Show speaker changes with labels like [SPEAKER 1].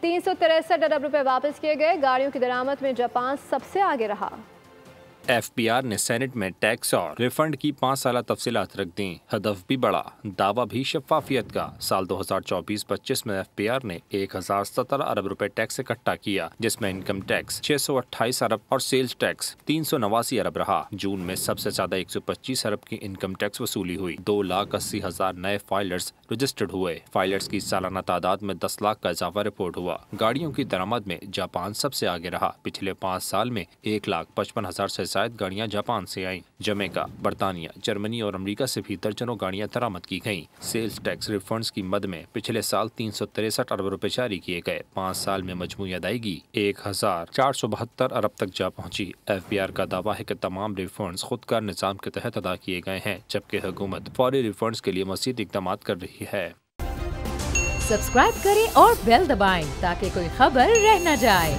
[SPEAKER 1] 363 ارب روپے واپس کیے گئے۔ گاڑیوں کی درآمد میں جاپان سب سے آگے رہا۔
[SPEAKER 2] FBR نے سینٹ میں ٹیکس اور ریفنڈ کی 5 سالہ تفصیلات رکھ دیں۔ ہدف بھی بڑا، دعویٰ بھی شفافیت کا۔ سال 2024-25 میں FBR نے 1017 ارب روپے ٹیکس اکٹھا کیا، جس میں انکم ٹیکس 628 ارب اور سیلز ٹیکس 389 ارب رہا۔ جون میں سب سے زیادہ 125 ارب کی انکم ٹیکس وصولی ہوئی۔ 2,80,000 نئے فائلرز رجسٹرڈ ہوئے۔ فائلرز کی سالانہ تعداد میں 10 لاکھ کا اضافہ رپورٹ ہوا۔ گاڑیوں کی درآمد میں جاپان سب سے آگے رہا۔ پچھلے 5 سال میں 1,55,000 سے زائد گاڑیاں جاپان سے آئیں۔ جمیکا، برطانیہ، جرمنی اور امریکہ سے بھی درجنوں گاڑیاں درآمد کی گئیں۔ سیلز ٹیکس ریفنڈز کی مد میں پچھلے سال 363 ارب روپے جاری کیے گئے۔ 5 سال میں مجموعی ادائیگی 1,472 ارب تک جا پہنچی۔ FBR کا دعویٰ ہے کہ تمام ریفنڈز خودکار نظام کے تحت ادا کیے گئے ہیں، جبکہ حکومت فوری ریفنڈز کے لیے مزید اقدامات کر رہی ہے۔
[SPEAKER 3] سبسکرائب کریں اور بیل دبائیں تاکہ کوئی خبر رہ نہ جائے۔